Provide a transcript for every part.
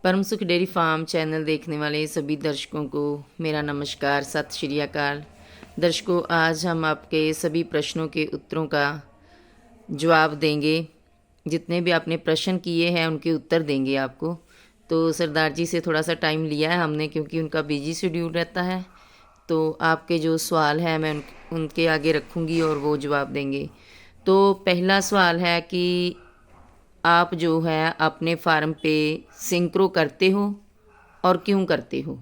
परम सुख dairy farm channel देखने वाले सभी दर्शकों को मेरा नमस्कार, सत श्री अकाल। दर्शकों, आज हम आपके सभी प्रश्नों के उत्तरों का जवाब देंगे। जितने भी आपने प्रश्न किए हैं उनके उत्तर देंगे आपको। तो सरदार जी से थोड़ा सा टाइम लिया है हमने, क्योंकि उनका बिजी शेड्यूल रहता है। तो आपके जो सवाल हैं मैं उनके आगे रखूँगी और वो जवाब देंगे। तो पहला सवाल है कि आप जो है अपने फार्म पे सिंक्रो करते हो और क्यों करते हो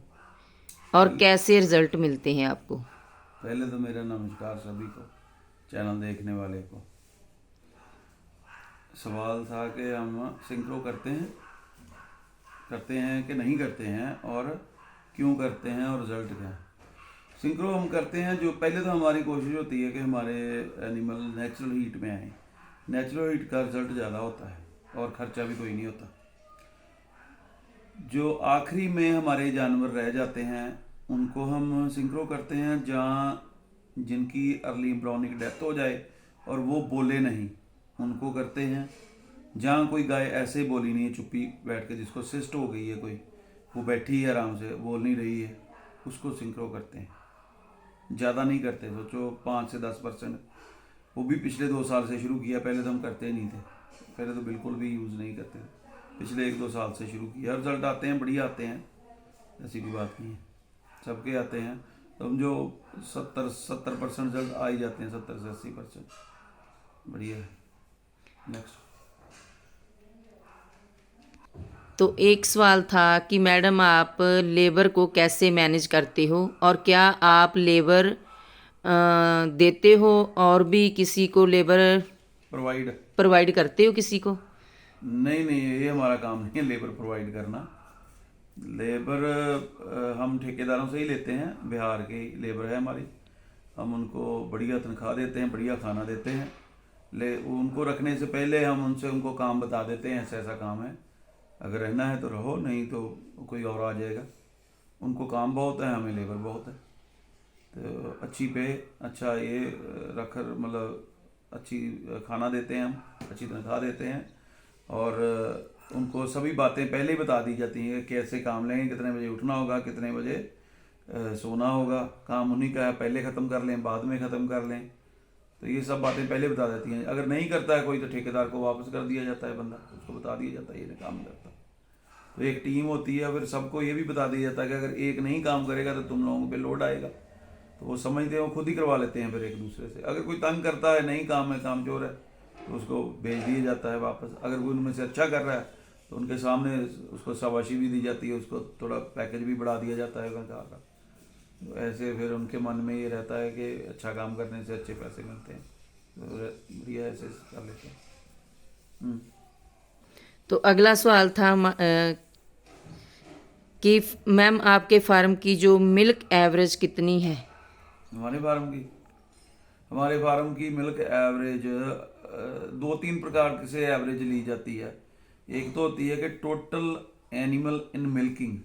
और पहले कैसे रिजल्ट मिलते हैं आपको। पहले तो मेरा नमस्कार सभी को, चैनल देखने वाले को। सवाल था कि हम सिंक्रो करते हैं कि नहीं करते हैं, और क्यों करते हैं, और रिजल्ट क्या है। सिंक्रो हम करते हैं, जो पहले तो हमारी कोशिश होती है कि हमारे एनिमल नेचुरल हीट में आए। नेचुरल हीट का रिजल्ट ज़्यादा होता है और खर्चा भी कोई नहीं होता। जो आखिरी में हमारे जानवर रह जाते हैं उनको हम सिंक्रो करते हैं, जहाँ जिनकी अर्ली एम्ब्रियोनिक डेथ हो जाए और वो बोले नहीं, उनको करते हैं। जहाँ कोई गाय ऐसे बोली नहीं है, चुप्पी बैठ के, जिसको सिस्ट हो गई है, कोई वो बैठी है आराम से, बोल नहीं रही है, उसको सिंक्रो करते हैं। ज़्यादा नहीं करते, सोचो 5 से 10%। वो भी पिछले 2 साल से शुरू किया, पहले तो हम करते ही नहीं थे। पहले तो बिल्कुल भी यूज़ नहीं करते थे, पिछले 1-2 साल से शुरू किया। रिजल्ट आते हैं, बढ़िया आते हैं, ऐसी कोई बात नहीं है, सबके आते हैं। तो हम जो 70% रिजल्ट आ ही जाते हैं, 70 से 80%, बढ़िया है। नेक्स्ट। तो एक सवाल था कि मैडम आप लेबर को कैसे मैनेज करते हो और क्या आप लेबर देते हो और भी किसी को लेबर प्रोवाइड प्रोवाइड करते हो किसी को। नहीं नहीं, ये हमारा काम नहीं है लेबर प्रोवाइड करना। लेबर हम ठेकेदारों से ही लेते हैं, बिहार की लेबर है हमारी। हम उनको बढ़िया तनख्वाह देते हैं, बढ़िया खाना देते हैं। उनको रखने से पहले हम उनसे उनको काम बता देते हैं, ऐसा ऐसा काम है, अगर रहना है तो रहो, नहीं तो कोई और आ जाएगा। उनको काम बहुत है, हमें लेबर बहुत है। तो अच्छी पे, अच्छा ये रख, मतलब अच्छी खाना देते हैं हम, अच्छी तनख्वाह देते हैं। और उनको सभी बातें पहले ही बता दी जाती हैं कि कैसे काम लेंगे, कितने बजे उठना होगा, कितने बजे सोना होगा। काम उन्हीं का है, पहले ख़त्म कर लें, बाद में ख़त्म कर लें। तो ये सब बातें पहले बता देती हैं। अगर नहीं करता है कोई तो ठेकेदार को वापस कर दिया जाता है, बंदा उसको बता दिया जाता है ये नहीं काम करता। तो एक टीम होती है, फिर सबको ये भी बता दिया जाता है कि अगर एक नहीं काम करेगा तो तुम लोगों पे लोड आएगा। तो वो समझते हैं, वो खुद ही करवा लेते हैं फिर एक दूसरे से। अगर कोई तंग करता है, नहीं काम है, काम चोर है, तो उसको भेज दिया जाता है वापस। अगर कोई उनमें से अच्छा कर रहा है तो उनके सामने उसको शाबाशी भी दी जाती है, उसको थोड़ा पैकेज भी बढ़ा दिया जाता है तनख्वाह का। तो ऐसे फिर उनके मन में ये रहता है कि अच्छा काम करने से अच्छे पैसे मिलते हैं, तो बढ़िया ऐसे कर लेते हैं। तो अगला सवाल था कि मैम आपके फार्म की जो मिल्क एवरेज कितनी है। हमारे फार्म की हमारे फार्म की मिल्क एवरेज 2-3 प्रकार से एवरेज ली जाती है। एक तो होती है कि टोटल एनिमल इन मिल्किंग,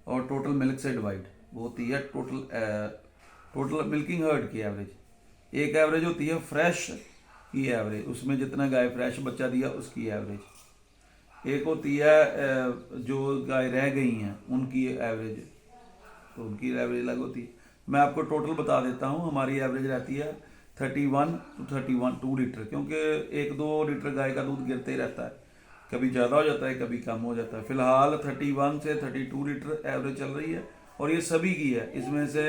और टोटल मिल्क से डिवाइड, वो होती है टोटल मिल्किंग हर्ड की एवरेज। एक एवरेज होती है फ्रेश की एवरेज, उसमें जितना गाय फ्रेश बच्चा दिया उसकी एवरेज। एक होती है जो गाय रह गई हैं उनकी एवरेज, तो उनकी एवरेज अलग होती है। मैं आपको टोटल बता देता हूँ, हमारी एवरेज रहती है 31 to 2 लीटर, क्योंकि 1-2 लीटर गाय का दूध गिरते ही रहता है, कभी ज़्यादा हो जाता है, कभी कम हो जाता है। फिलहाल 31 से 32 लीटर एवरेज चल रही है, और ये सभी की है। इसमें से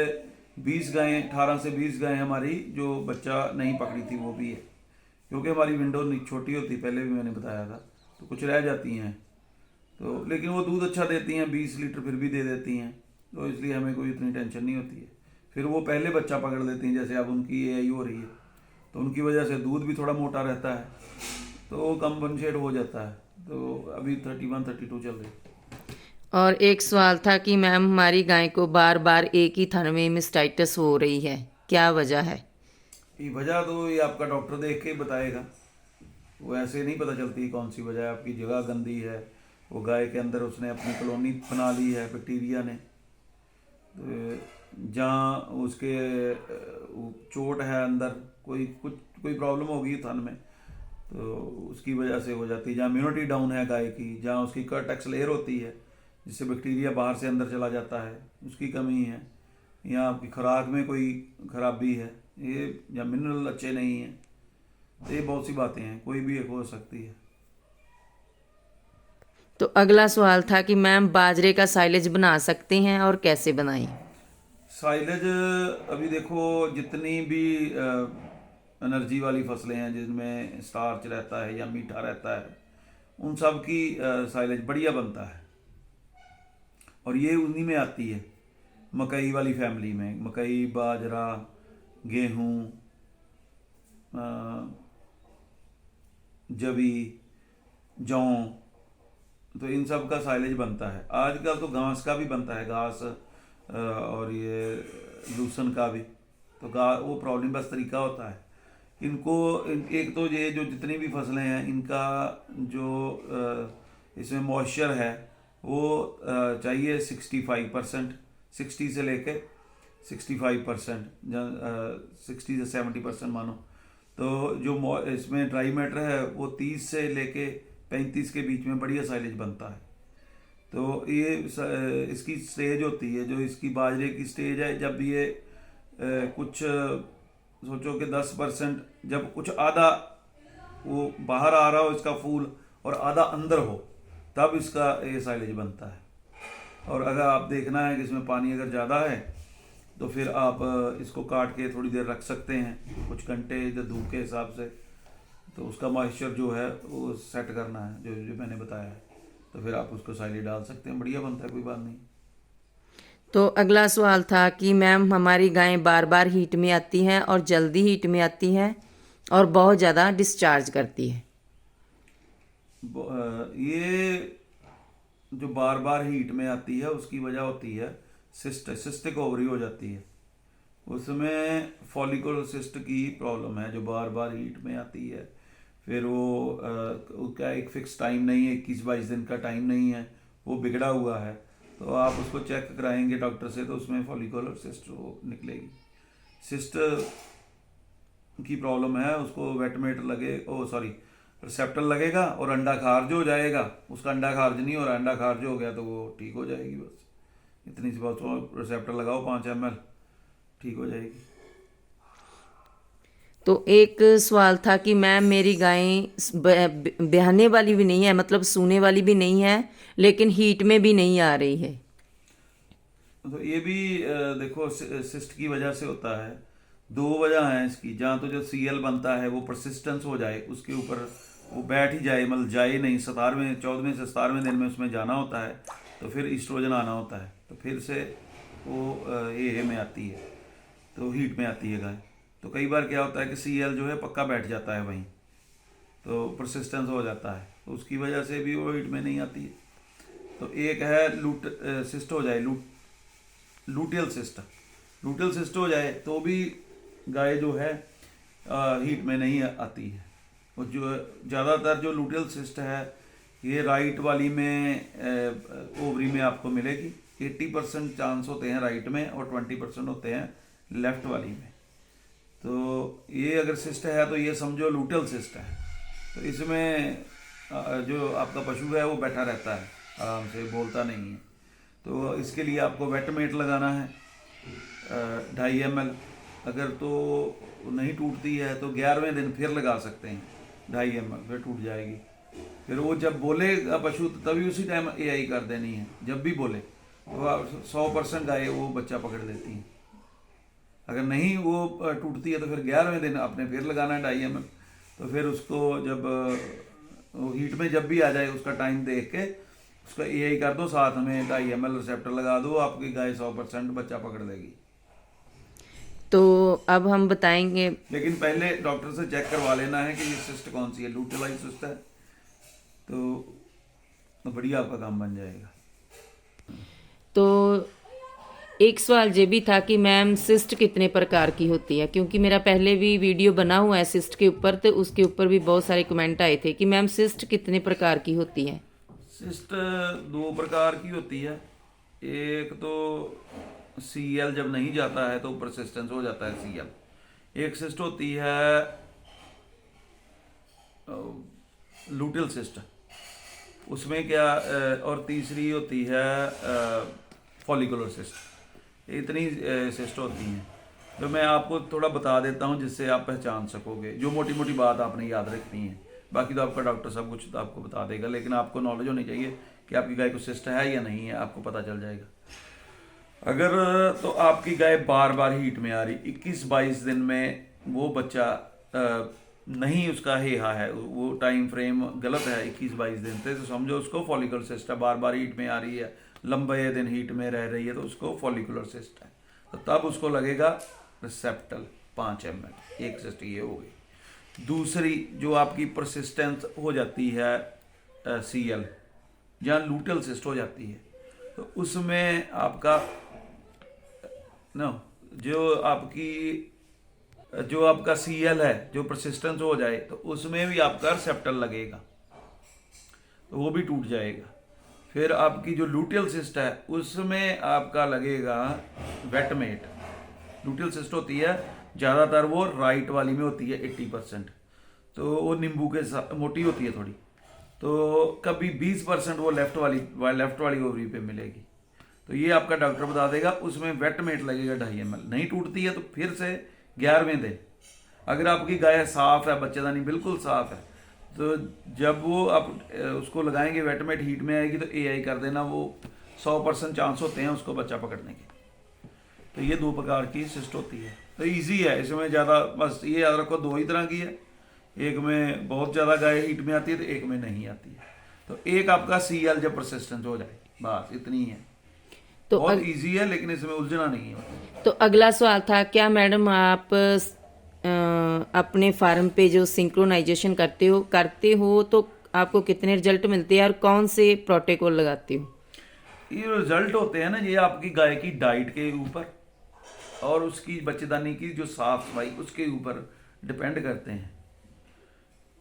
20 गायें, 18 से 20 गायें हमारी जो बच्चा नहीं पकड़ी थी वो भी है, क्योंकि हमारी विंडो छोटी होती, पहले भी मैंने बताया था, तो कुछ रह जाती हैं। तो लेकिन वो दूध अच्छा देती हैं, 20 लीटर फिर भी दे देती हैं, तो इसलिए हमें कोई इतनी टेंशन नहीं होती है। फिर वो पहले बच्चा पकड़ लेती हैं, जैसे अब उनकी एआई हो रही है, तो उनकी वजह से दूध भी थोड़ा मोटा रहता है, तो वो कंपनसेट हो जाता है। तो अभी 31-32 चल रही है। और एक सवाल था कि मैम हमारी गाय को बार बार एक ही थन में मिस्टाइटिस हो रही है, क्या वजह है। ये वजह तो ये आपका डॉक्टर देख के ही बताएगा, वो ऐसे नहीं पता चलती कौन सी वजह है। आपकी जगह गंदी है, वो गाय के अंदर उसने अपनी कॉलोनी बना ली है बैक्टीरिया ने, जहाँ उसके चोट है अंदर, कोई प्रॉब्लम होगी थन में, तो उसकी वजह से हो जाती है। जहाँ इम्यूनिटी डाउन है गाय की, जहाँ उसकी कर्टेक्स लेयर होती है जिससे बैक्टीरिया बाहर से अंदर चला जाता है, उसकी कमी है, या आपकी खुराक में कोई खराबी है, ये या मिनरल अच्छे नहीं हैं, तो ये बहुत सी बातें हैं, कोई भी एक हो सकती है। तो अगला सवाल था कि मैम बाजरे का साइलेज बना सकते हैं और कैसे बनाएं? साइलेज अभी देखो, जितनी भी एनर्जी वाली फसलें हैं जिनमें स्टार्च रहता है या मीठा रहता है, उन सब की साइलेज बढ़िया बनता है, और ये उन्हीं में आती है। मकई वाली फैमिली में मकई, बाजरा, गेहूँ, जवी, जौ, तो इन सब का साइलेज बनता है। आजकल तो घास का भी बनता है, घास और ये लूसन का भी। तो वो प्रॉब्लम बस तरीका होता है इनको। एक तो ये जो जितनी भी फसलें हैं इनका जो इसमें मॉइस्चर है वो चाहिए 65%, 60 से लेके 65%, 60 से 70% मानो। तो जो इसमें ड्राई मैटर है वो 30 से लेके 35 के बीच में बढ़िया साइलेज बनता है। तो ये इसकी स्टेज होती है, जो इसकी बाजरे की स्टेज है, जब ये कुछ सोचो कि 10%, जब कुछ आधा वो बाहर आ रहा हो इसका फूल और आधा अंदर हो, तब इसका ये साइलेज बनता है। और अगर आप देखना है कि इसमें पानी अगर ज़्यादा है तो फिर आप इसको काट के थोड़ी देर रख सकते हैं, कुछ घंटे या धूप के हिसाब से, तो उसका मॉइस्चर जो है वो सेट करना है, जो जो मैंने बताया है, तो फिर आप उसको साइलेज डाल सकते हैं, बढ़िया बनता है, कोई बात नहीं। तो अगला सवाल था कि मैम हमारी गायें बार बार हीट में आती हैं और जल्दी हीट में आती हैं और बहुत ज़्यादा डिस्चार्ज करती है। ये जो बार बार हीट में आती है उसकी वजह होती है सिस्टिक ओवरी हो जाती है, उसमें फॉलिकुलर सिस्ट की प्रॉब्लम है जो बार बार हीट में आती है। फिर वो उसका एक फिक्स टाइम नहीं है, 21-22 दिन का टाइम नहीं है, वो बिगड़ा हुआ है। तो आप उसको चेक कराएंगे डॉक्टर से तो उसमें फॉलिकुलर सिस्ट वो निकलेगी। सिस्ट की प्रॉब्लम है, उसको वेटमेट लगे, ओ सॉरी रिसेप्टर लगेगा और अंडा खारिज हो जाएगा। उसका अंडा खारिज नहीं हो रहा, अंडा खारिज हो गया तो वो ठीक हो जाएगी, बस इतनी सी बात। रिसेप्टर लगाओ 5 ml, ठीक हो जाएगी। तो एक सवाल था कि मैम मेरी गायें ब्याहने वाली भी नहीं है, मतलब सूने वाली भी नहीं है, लेकिन हीट में भी नहीं आ रही है। तो ये भी देखो सिस्ट की वजह से होता है। 2 वजह हैं इसकी, जहाँ तो जो सीएल बनता है वो परसिस्टेंस हो जाए, उसके ऊपर वो बैठ ही जाए, मतलब जाए नहीं, 17वें 14वें से 17वें दिन में उसमें जाना होता है, तो फिर ईस्ट्रोजन आना होता है, तो फिर से वो ये में आती है, तो हीट में आती है गाय। तो कई बार क्या होता है कि सीएल जो है पक्का बैठ जाता है वहीं, तो परसिस्टेंस हो जाता है, तो उसकी वजह से भी वो हीट में नहीं आती है। तो एक है सिस्ट हो जाए, लूटियल सिस्ट हो जाए तो भी गाय जो है हीट में नहीं आती है। और जो ज़्यादातर जो लूटियल सिस्ट है ये राइट वाली में ओवरी में आपको मिलेगी। 80% चांस होते हैं राइट में और 20% होते हैं लेफ्ट वाली में। तो ये अगर सिस्ट है तो ये समझो लूटियल सिस्ट है। तो इसमें जो आपका पशु है वो बैठा रहता है आराम से, बोलता नहीं है। तो इसके लिए आपको वेटमेट लगाना है 2.5 ml। अगर तो नहीं टूटती है तो 11वें दिन फिर लगा सकते हैं 2.5 ml, फिर टूट जाएगी। फिर वो जब बोलेगा पशु तो तभी उसी टाइम एआई कर देनी है, जब भी बोले तो 100% गाय वो बच्चा पकड़ लेती है। अगर नहीं वो टूटती है तो फिर 11वें दिन आपने फिर लगाना है 2.5 ml। तो फिर उसको जब वो हीट में जब भी आ जाए उसका टाइम देख के उसका एआई कर दो, साथ में 2.5 ml रिसेप्टर लगा दो, आपकी गाय 100% बच्चा पकड़ लेगी। तो अब हम बताएंगे, लेकिन पहले डॉक्टर से चेक करवा लेना है कि ये सिस्ट कौन सी है, लूटिलाइज सिस्ट है तो बढ़िया आपका काम बन जाएगा। तो एक सवाल ये भी था कि मैम सिस्ट कितने प्रकार की होती है, क्योंकि मेरा पहले भी वीडियो बना हुआ है सिस्ट के ऊपर, तो उसके ऊपर भी बहुत सारे कमेंट आए थे कि मैम सिस्ट कितने प्रकार की होती है। सिस्ट 2 प्रकार की होती है। एक तो सीएल जब नहीं जाता है तो परसिस्टेंस हो जाता है सीएल। एक सिस्ट होती है लूटियल सिस्ट, उसमें क्या और तीसरी होती है फॉलिकुलर सिस्ट। इतनी सिस्ट होती हैं जो मैं आपको थोड़ा बता देता हूँ जिससे आप पहचान सकोगे। जो मोटी मोटी बात आपने याद रखनी है, बाकी तो आपका डॉक्टर सब कुछ तो आपको बता देगा, लेकिन आपको नॉलेज होनी चाहिए कि आपकी गाय को सिस्ट है या नहीं है, आपको पता चल जाएगा। अगर तो आपकी गाय बार बार हीट में आ रही, 21-22 दिन में वो बच्चा नहीं उसका हेहा है, वो टाइम फ्रेम गलत है 21-22 दिन से, तो समझो उसको फॉलिकुलर सिस्ट है। बार बार हीट में आ रही है, लंबे दिन हीट में रह रही है, तो उसको फॉलिकुलर सिस्ट है। तो तब उसको लगेगा रिसेप्टल 5 ml, एक सिस्ट ये हो गई। दूसरी जो आपकी परसिस्टेंस हो जाती है CL, जहाँ लूटियल सिस्ट हो जाती है, तो उसमें आपका जो आपका CL है, जो परसिस्टेंस हो जाए, तो उसमें भी आपका रिसेप्टर लगेगा, तो वो भी टूट जाएगा। फिर आपकी जो लूटियल सिस्ट है उसमें आपका लगेगा वेटमेट। लूटियल सिस्ट होती है ज़्यादातर वो राइट वाली में होती है 80%, तो वो नींबू के साथ मोटी होती है थोड़ी, तो कभी 20% वो लेफ्ट वाली ओवरी पे मिलेगी। तो ये आपका डॉक्टर बता देगा, उसमें वेटमेट लगेगा 2.5 ml। नहीं टूटती है तो फिर से 11वें दिन, अगर आपकी गाय साफ है, बच्चेदानी बिल्कुल साफ है, तो जब वो आप उसको लगाएंगे वेटमेट, हीट में आएगी तो AI कर देना, वो 100% चांस होते हैं उसको बच्चा पकड़ने के। तो ये 2 प्रकार की सिस्ट होती है, तो इजी है, इसमें ज़्यादा बस ये याद रखो 2 ही तरह की है, एक में बहुत ज़्यादा गाय हीट में आती है तो एक में नहीं आती है। तो एक आपका CL जब परसिस्टेंस हो जाए, बस इतनी है। तो बहुत इजी है, लेकिन इसमें उलझना नहीं है। तो अगला सवाल था, क्या मैडम आप अपने फार्म पे जो सिंक्रोनाइजेशन करते हो तो आपको कितने रिजल्ट मिलते हैं और कौन से प्रोटोकॉल लगाते हो? ये रिजल्ट होते हैं ना, ये आपकी गाय की डाइट के ऊपर और उसकी बच्चेदानी की जो साफ सफाई उसके ऊपर डिपेंड करते हैं।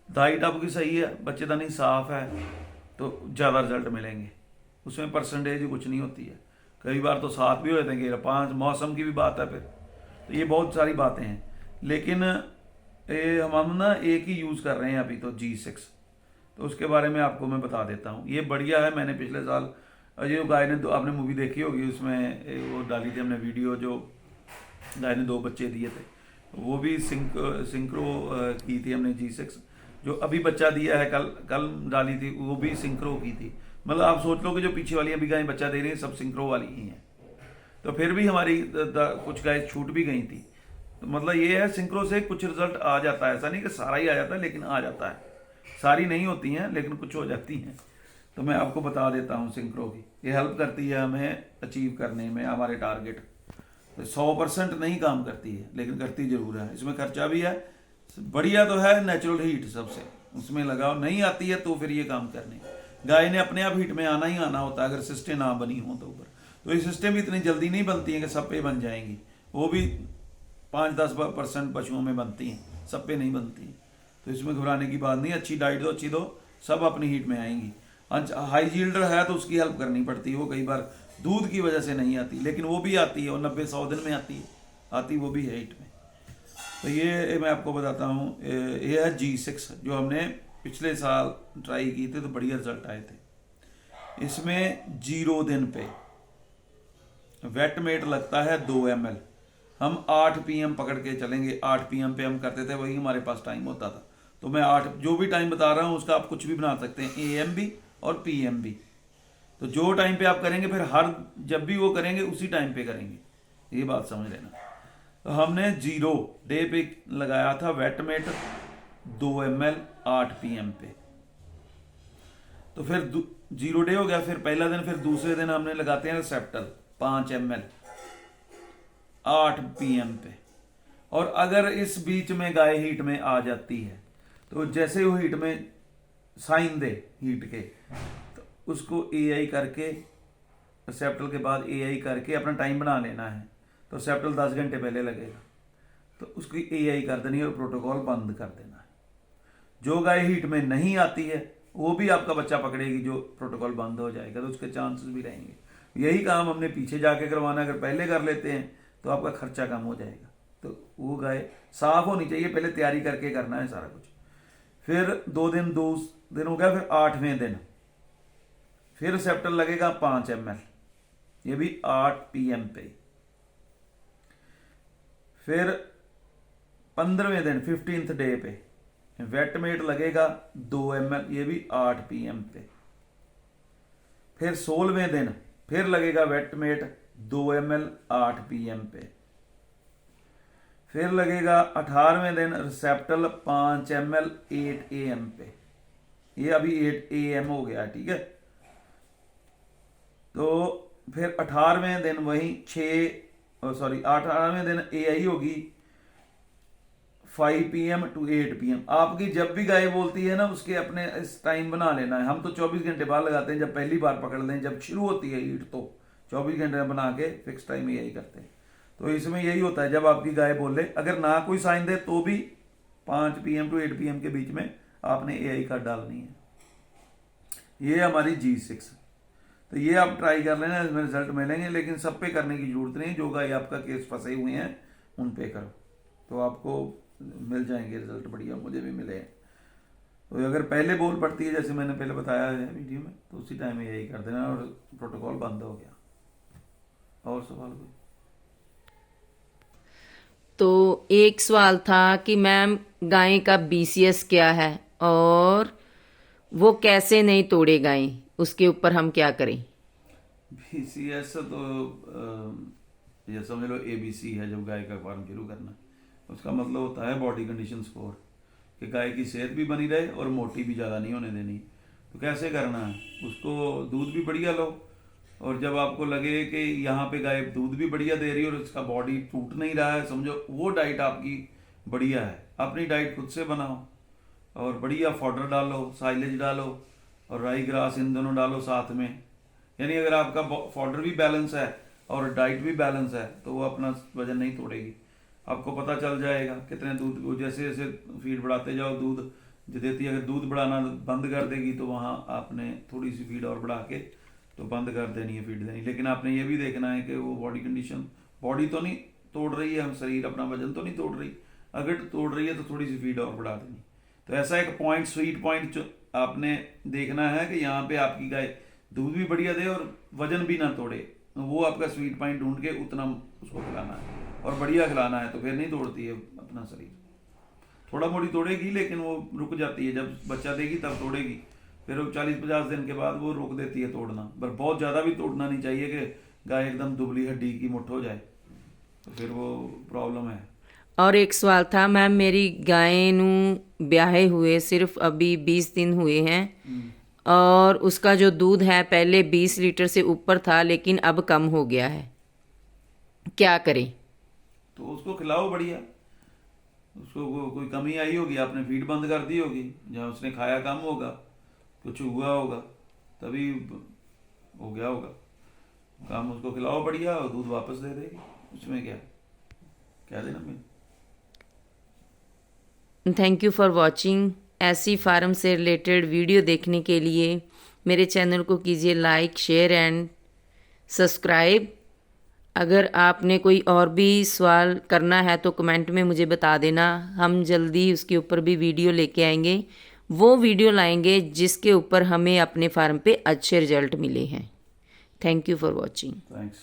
डाइट आपकी सही है, बच्चेदानी साफ है, तो ज़्यादा रिजल्ट मिलेंगे। उसमें परसेंटेज कुछ नहीं होती है, कई बार तो 7 भी होते हैं, 5, मौसम की भी बात है फिर, तो ये बहुत सारी बातें हैं। लेकिन हम ना एक ही यूज़ कर रहे हैं अभी तो G6, तो उसके बारे में आपको मैं बता देता हूँ। ये बढ़िया है, मैंने पिछले साल जो गाय ने आपने मूवी देखी होगी, उसमें वो डाली थी हमने वीडियो, जो गाय ने 2 बच्चे दिए थे, वो भी सिंक्रो की थी हमने G6। जो अभी बच्चा दिया है, कल डाली थी, वो भी सिंक्रो की थी। मतलब आप सोच लो कि जो पीछे वाली अभी गाय बच्चा दे रही है सब सिंक्रो वाली ही हैं। तो फिर भी हमारी कुछ गाय छूट भी गई थी। तो मतलब ये है, सिंक्रो से कुछ रिजल्ट आ जाता है, ऐसा नहीं कि सारा ही आ जाता है, लेकिन आ जाता है। सारी नहीं होती हैं लेकिन कुछ हो जाती हैं। तो मैं आपको बता देता हूँ, सिंक्रो की ये हेल्प करती है हमें अचीव करने में हमारे टारगेट। तो 100% नहीं काम करती है, लेकिन करती जरूर है। इसमें खर्चा भी है, बढ़िया तो है नेचुरल हीट सबसे, उसमें लगाओ। नहीं आती है तो फिर ये काम करने, गाय ने अपने आप हीट में आना ही आना होता है, अगर सिस्टेम ना बनी हो तो ऊपर। तो ये सिस्टम भी इतनी जल्दी नहीं बनती है कि सब पे बन जाएंगी, वो भी 5-10% पशुओं में बनती हैं, सब पे नहीं बनती। तो इसमें घबराने की बात नहीं, अच्छी डाइट दो, अच्छी दो, सब अपनी हीट में आएंगी। हाई यील्डर है तो उसकी हेल्प करनी पड़ती है, वो कई बार दूध की वजह से नहीं आती, लेकिन वो भी आती है, और 90-100 दिन में आती वो भी है हीट में। तो ये मैं आपको बताता हूँ, ये है G6 जो हमने पिछले साल ट्राई की थी, तो बढ़िया रिजल्ट आए थे। इसमें 0 दिन पे वेटमेट लगता है 2 ml। हम 8 PM पकड़ के चलेंगे, 8 PM पे हम करते थे, वही हमारे पास टाइम होता था। तो मैं 8 जो भी टाइम बता रहा हूँ उसका आप कुछ भी बना सकते हैं, AM भी और PM भी। तो जो टाइम पे आप करेंगे, फिर हर जब भी वो करेंगे उसी टाइम पे करेंगे, ये बात समझ लेना। तो हमने 0 डे पे लगाया था वेटमेट 2 ml 8 PM पे। तो फिर 0 डे हो गया, फिर पहला दिन, फिर दूसरे दिन हमने लगाते हैं रिसेप्टर 5 ml 8 PM पे। और अगर इस बीच में गाय हीट में आ जाती है, तो जैसे वो हीट में साइन दे हीट के, तो उसको AI करके, रिसेप्टर के बाद AI करके अपना टाइम बना लेना है। तो रिसेप्टर 10 घंटे पहले लगेगा, तो उसकी AI कर देनी है और प्रोटोकॉल बंद कर देना है। जो गाय हीट में नहीं आती है वो भी आपका बच्चा पकड़ेगी, जो प्रोटोकॉल बंद हो जाएगा तो उसके चांसेस भी रहेंगे। यही काम हमने पीछे जाके करवाना, अगर पहले कर लेते हैं तो आपका खर्चा कम हो जाएगा। तो वो गाय साफ होनी चाहिए, पहले तैयारी करके करना है सारा कुछ। फिर 2 दिन हो गया, फिर 8वें दिन फिर रिसेप्टर लगेगा 5 ml, ये भी 8 PM पे। फिर 15वें दिन 15th डे पे वेटमेट लगेगा 2 ml, ये भी 8 PM पे। फिर 16वें दिन फिर लगेगा वेटमेट 2 ml 8 PM पे। फिर लगेगा 18वें दिन रिसेप्टल 5 ml 8 AM पे, ये अभी 8 AM हो गया, ठीक है। तो फिर 18वें दिन वही 18वें दिन AI होगी 5 PM to 8 PM। आपकी जब भी गाय बोलती है ना, उसके अपने इस टाइम बना लेना है। हम तो 24 घंटे बाद लगाते हैं, जब पहली बार पकड़ लें, जब शुरू होती है ईट तो 24 घंटे बना के फिक्स टाइम यही करते हैं। तो इसमें यही होता है, जब आपकी गाय बोले, अगर ना कोई साइन दे तो भी 5 PM to 8 PM के बीच में आपने AI कार्ड डालनी है। ये हमारी G6, तो ये आप ट्राई कर लेना, इसमें रिजल्ट मिलेंगे, लेकिन सब पे करने की जरूरत नहीं। जो गाय आपका केस फंसे हुए हैं उन पे करो, तो आपको मिल जाएंगे रिजल्ट बढ़िया, मुझे भी मिले हैं। तो अगर पहले बोल पड़ती है, जैसे मैंने पहले बताया है वीडियो में, तो उसी टाइम में यही कर देना और प्रोटोकॉल बंद हो गया। और सवाल कोई? तो एक सवाल था कि मैम गाय का BCS क्या है और वो कैसे नहीं तोड़े गाय, उसके ऊपर हम क्या करें? BCS तो ये समझ लो ABC है, जब गाय का फार्म शुरू करना, उसका मतलब होता है बॉडी कंडीशन स्कोर, कि गाय की सेहत भी बनी रहे और मोटी भी ज़्यादा नहीं होने देनी। तो कैसे करना है, उसको दूध भी बढ़िया लो, और जब आपको लगे कि यहाँ पे गाय दूध भी बढ़िया दे रही है और उसका बॉडी टूट नहीं रहा है, समझो वो डाइट आपकी बढ़िया है। अपनी डाइट खुद से बनाओ और बढ़िया फॉडर डालो, साइलेज डालो और राई ग्रास, इन दोनों डालो साथ में। यानी अगर आपका फॉडर भी बैलेंस है और डाइट भी बैलेंस है, तो वो अपना वजन नहीं तोड़ेगी। आपको पता चल जाएगा कितने दूध को, जैसे जैसे फीड बढ़ाते जाओ, दूध जो देती है, अगर दूध बढ़ाना बंद कर देगी तो वहाँ आपने थोड़ी सी फीड और बढ़ा के तो बंद कर देनी है फीड देनी। लेकिन आपने ये भी देखना है कि वो बॉडी कंडीशन, बॉडी तो नहीं तोड़ रही है, हम शरीर अपना वजन तो नहीं तोड़ रही। अगर तोड़ रही है तो थोड़ी सी फीड और बढ़ा देनी। तो ऐसा एक पॉइंट, स्वीट पॉइंट आपने देखना है कि यहाँ पे आपकी गाय दूध भी बढ़िया दे और वजन भी ना तोड़े। वो आपका स्वीट पॉइंट ढूंढ के उतना उसको खिलाना है और बढ़िया खिलाना है, तो फिर नहीं तोड़ती है अपना शरीर। थोड़ा मोड़ी तोड़ेगी लेकिन वो रुक जाती है, जब बच्चा देगी तब तोड़ेगी, फिर वो 40-50 दिन के बाद वो रोक देती है तोड़ना। पर बहुत ज़्यादा भी तोड़ना नहीं चाहिए कि गाय एकदम दुबली हड्डी की मुट्ठ हो जाए, तो फिर वो प्रॉब्लम है। और एक सवाल था मैम, मेरी गाय नू ब्याहे हुए सिर्फ अभी 20 दिन हुए हैं और उसका जो दूध है पहले 20 लीटर से ऊपर था, लेकिन अब कम हो गया है, क्या करें? तो उसको खिलाओ बढ़िया। उसको कोई कमी आई होगी, आपने फीड बंद कर दी होगी, जहाँ उसने खाया कम होगा, कुछ हुआ होगा, तभी हो गया होगा काम। उसको खिलाओ बढ़िया और दूध वापस दे देगी, उसमें क्या कह देना। मैं थैंक यू फॉर वॉचिंग। ऐसी फार्म से रिलेटेड वीडियो देखने के लिए मेरे चैनल को कीजिए लाइक, शेयर एंड सब्सक्राइब। अगर आपने कोई और भी सवाल करना है तो कमेंट में मुझे बता देना, हम जल्दी उसके ऊपर भी वीडियो लेके आएंगे। वो वीडियो लाएंगे जिसके ऊपर हमें अपने फार्म पे अच्छे रिजल्ट मिले हैं। Thank you for watching. Thanks.